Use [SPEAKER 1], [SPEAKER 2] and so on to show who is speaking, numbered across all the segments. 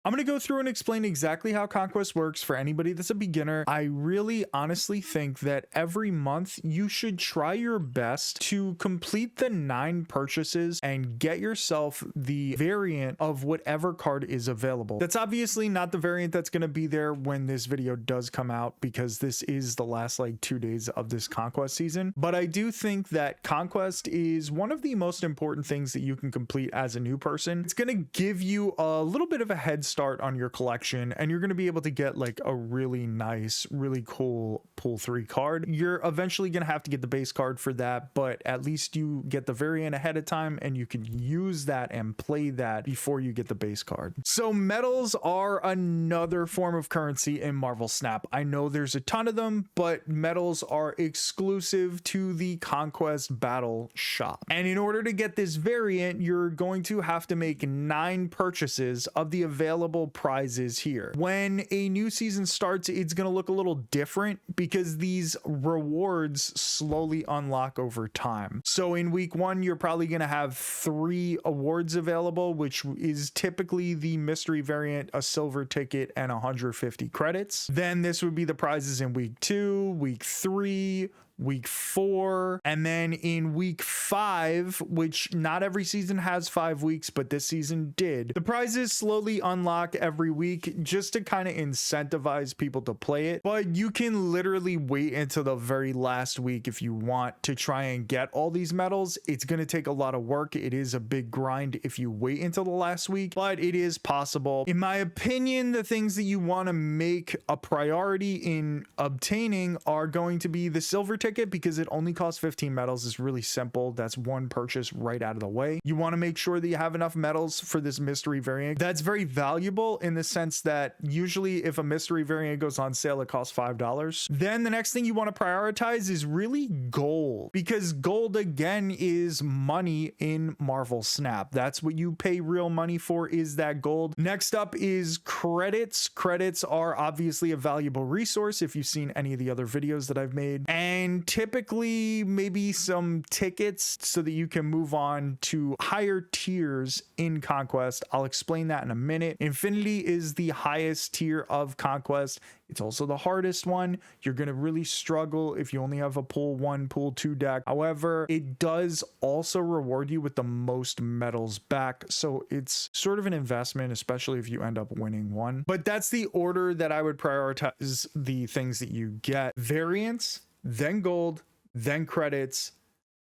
[SPEAKER 1] I'm going to go through and explain exactly how Conquest works for anybody that's a beginner. I really honestly think that every month you should try your best to complete the 9 purchases and get yourself the variant of whatever card is available. That's obviously not the variant that's going to be there when this video does come out, because this is the last like 2 days of this Conquest season. But I do think that Conquest is one of the most important things that you can complete as a new person. It's going to give you a little bit of a head start on your collection, and you're going to be able to get like a really nice, really cool pull 3 card. You're eventually going to have to get the base card for that, but at least you get the variant ahead of time and you can use that and play that before you get the base card. So medals are another form of currency in Marvel Snap. I know there's a ton of them, but medals are exclusive to the Conquest Battle shop. And in order to get this variant, you're going to have to make 9 purchases of the available prizes here. When a new season starts, it's going to look a little different because these rewards slowly unlock over time. So in week 1, you're probably going to have 3 awards available, which is typically the mystery variant, a silver ticket, and 150 credits. Then this would be the prizes in week 2, week 3, week 4, and then in week 5, which not every season has 5 weeks, but this season did. The prizes slowly unlock every week just to kind of incentivize people to play it, but you can literally wait until the very last week if you want to try and get all these medals. It's going to take a lot of work. It is a big grind if you wait until the last week, but it is possible. In my opinion, the things that you want to make a priority in obtaining are going to be the silver ticket, because it only costs 15 medals. It's really simple. That's one purchase right out of the way. You want to make sure that you have enough medals for this mystery variant. That's very valuable in the sense that usually if a mystery variant goes on sale, it costs $5. Then the next thing you want to prioritize is really gold, because gold again is money in Marvel Snap. That's what you pay real money for, is that gold. Next up is credits. Credits are obviously a valuable resource if you've seen any of the other videos that I've made, and typically maybe some tickets so that you can move on to higher tiers in Conquest. I'll explain that in a minute. Infinity is the highest tier of Conquest. It's also the hardest one. You're going to really struggle if you only have a pull 1, pull 2 deck. However, it does also reward you with the most medals back. So it's sort of an investment, especially if you end up winning one. But that's the order that I would prioritize the things that you get. Variants, then gold, then credits,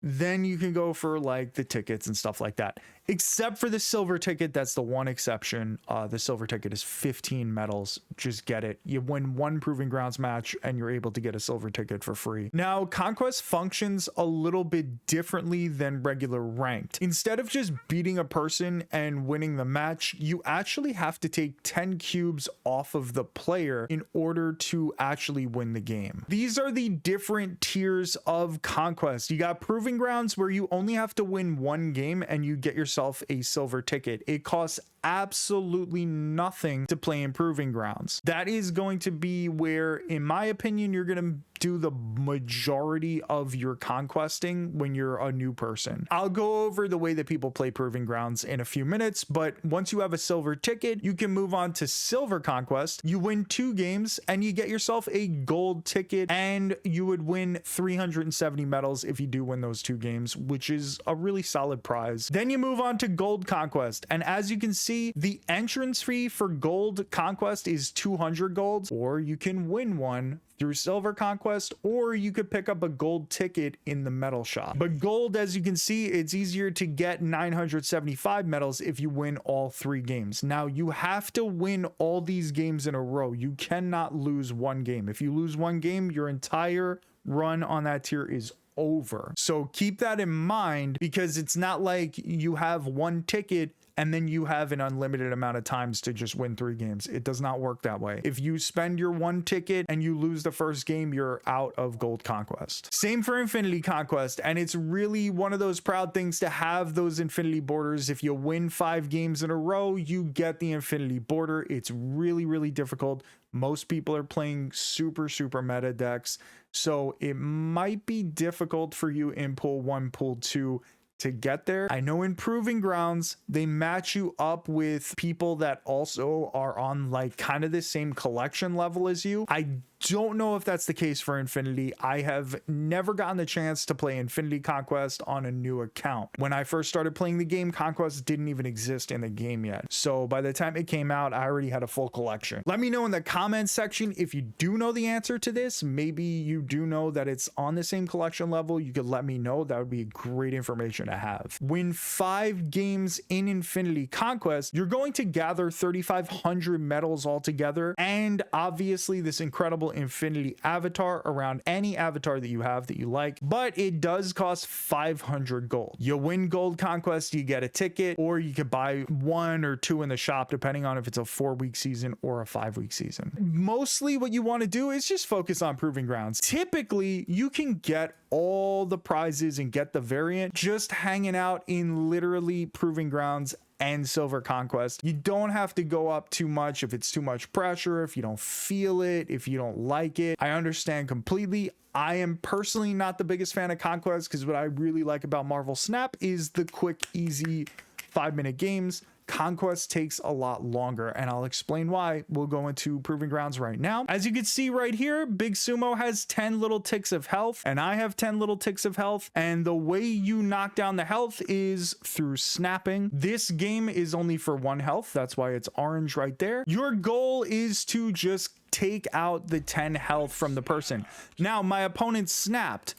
[SPEAKER 1] then you can go for like the tickets and stuff like that. Except for the silver ticket, that's the one exception. The silver ticket is 15 medals. Just get it. You win 1 Proving Grounds match and you're able to get a silver ticket for free. Now, Conquest functions a little bit differently than regular ranked. Instead of just beating a person and winning the match, you actually have to take 10 cubes off of the player in order to actually win the game. These are the different tiers of Conquest. You got Proving Grounds, where you only have to win 1 game and you get yourself a silver ticket. It costs absolutely nothing to play in Proving Grounds. That is going to be where, in my opinion, you're going to do the majority of your conquesting when you're a new person. I'll go over the way that people play Proving Grounds in a few minutes, but once you have a silver ticket, you can move on to Silver Conquest. You win 2 games and you get yourself a gold ticket, and you would win 370 medals if you do win those 2 games, which is a really solid prize. Then you move on to Gold Conquest, and as you can see, the entrance fee for Gold Conquest is 200 golds, or you can win one through Silver Conquest, or you could pick up a gold ticket in the medal shop. But gold, as you can see, it's easier to get 975 medals if you win all 3 games. Now, you have to win all these games in a row. You cannot lose 1 game. If you lose 1 game, your entire run on that tier is over. So keep that in mind, because it's not like you have 1 ticket and then you have an unlimited amount of times to just win 3 games. It does not work that way. If you spend your 1 ticket and you lose the first game, you're out of Gold Conquest. Same for Infinity Conquest, and it's really one of those proud things to have those Infinity Borders. If you win 5 games in a row, you get the Infinity Border. It's really, really difficult. Most people are playing super meta decks, so it might be difficult for you in pull 1, pull 2 to get there. I know in Proving Grounds, they match you up with people that also are on like kind of the same collection level as you. I don't know if that's the case for Infinity. I have never gotten the chance to play Infinity Conquest on a new account. When I first started playing the game, Conquest didn't even exist in the game yet. So by the time it came out, I already had a full collection. Let me know in the comments section if you do know the answer to this. Maybe you do know that it's on the same collection level. You could let me know. That would be great information to have. Win 5 games in Infinity Conquest, you're going to gather 3,500 medals altogether, and obviously this incredible Infinity avatar around any avatar that you have that you like, but it does cost 500 gold. You win Gold Conquest, you get a ticket, or you could buy 1 or 2 in the shop depending on if it's a 4-week season or a 5-week season. Mostly what you want to do is just focus on Proving Grounds. Typically you can get all the prizes and get the variant just hanging out in literally Proving Grounds and Silver Conquest. You don't have to go up too much if it's too much pressure, if you don't feel it, if you don't like it. I understand completely. I am personally not the biggest fan of Conquest because what I really like about Marvel Snap is the quick, easy 5-minute games. Conquest takes a lot longer, and I'll explain why. We'll go into Proving Grounds right now. As you can see right here, Big Sumo has 10 little ticks of health, and I have 10 little ticks of health, and the way you knock down the health is through snapping. This game is only for 1 health. That's why it's orange right there. Your goal is to just take out the 10 health from the person. Now, my opponent snapped.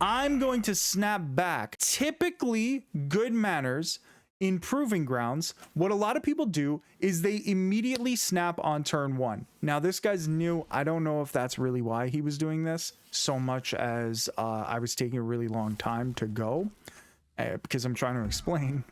[SPEAKER 1] I'm going to snap back. Typically, good manners in Proving Grounds, what a lot of people do is they immediately snap on turn 1. Now, this guy's new. I don't know if that's really why he was doing this so much as I was taking a really long time to go because I'm trying to explain.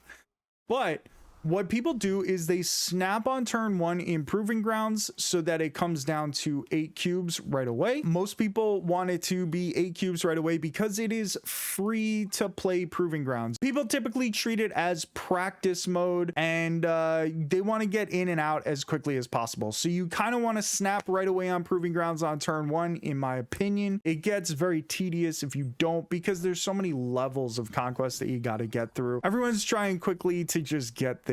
[SPEAKER 1] But what people do is they snap on turn 1 in Proving Grounds so that it comes down to 8 cubes right away. Most people want it to be 8 cubes right away because it is free to play Proving Grounds. People typically treat it as practice mode, and they want to get in and out as quickly as possible. So you kind of want to snap right away on Proving Grounds on turn 1, in my opinion. It gets very tedious if you don't, because there's so many levels of Conquest that you got to get through. Everyone's trying quickly to just get their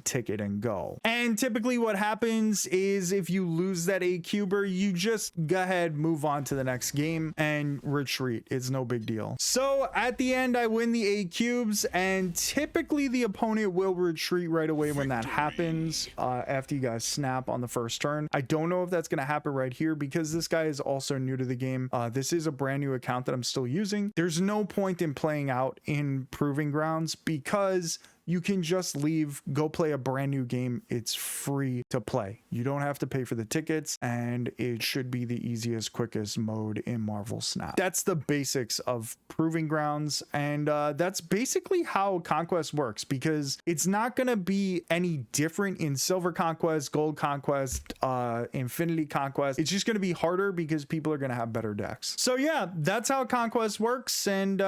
[SPEAKER 1] ticket and go. And typically what happens is if you lose that 8 cuber, you just go ahead, move on to the next game and retreat. It's no big deal. So at the end, I win the 8 cubes, and typically the opponent will retreat right away when that happens after you guys snap on the first turn. I don't know if that's going to happen right here because this guy is also new to the game. This is a brand new account that I'm still using. There's no point in playing out in Proving Grounds because you can just leave, go play a brand new game. It's free to play. You don't have to pay for the tickets, and it should be the easiest, quickest mode in Marvel Snap. That's the basics of Proving Grounds, and that's basically how Conquest works, because it's not going to be any different in Silver Conquest, Gold Conquest, Infinity Conquest. It's just going to be harder because people are going to have better decks. So yeah, that's how Conquest works, and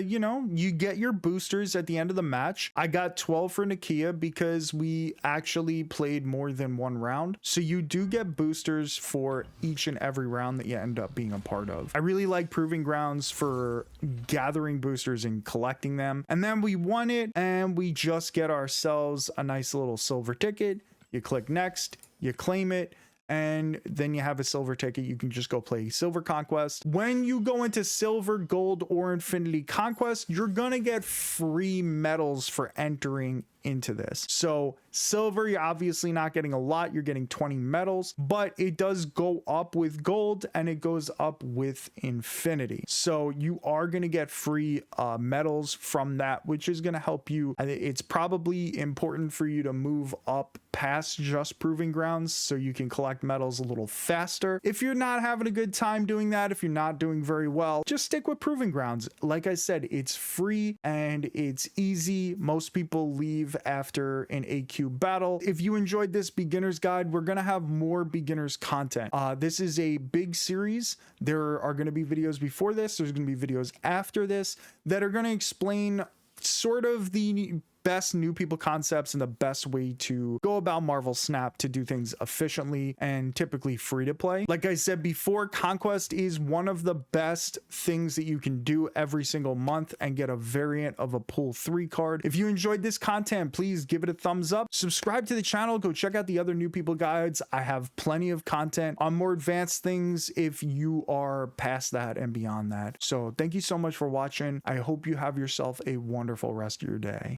[SPEAKER 1] you know, you get your boosters at the end of the match. I got 12 for Nakia because we actually played more than 1 round. So you do get boosters for each and every round that you end up being a part of. I really like Proving Grounds for gathering boosters and collecting them. And then we won it, and we just get ourselves a nice little silver ticket. You click next, you claim it, and then you have a silver ticket. You can just go play Silver Conquest. When you go into Silver, Gold, or Infinity Conquest, you're gonna get free medals for entering into this. So Silver, you're obviously not getting a lot. You're getting 20 medals, but it does go up with Gold and it goes up with Infinity. So you are going to get free medals from that, which is going to help you. It's probably important for you to move up past just Proving Grounds so you can collect medals a little faster. If you're not having a good time doing that, if you're not doing very well, just stick with Proving Grounds. Like I said, it's free and it's easy. Most people leave after an 8 cube battle. If you enjoyed this beginner's guide, we're going to have more beginners content. This is a big series. There are going to be videos before this. There's going to be videos after this that are going to explain sort of the best new people concepts and the best way to go about Marvel Snap to do things efficiently and typically free to play. Like I said before, Conquest is one of the best things that you can do every single month and get a variant of a pool 3 card. If you enjoyed this content, please give it a thumbs up, subscribe to the channel, go check out the other new people guides. I have plenty of content on more advanced things if you are past that and beyond that. So thank you so much for watching. I hope you have yourself a wonderful rest of your day.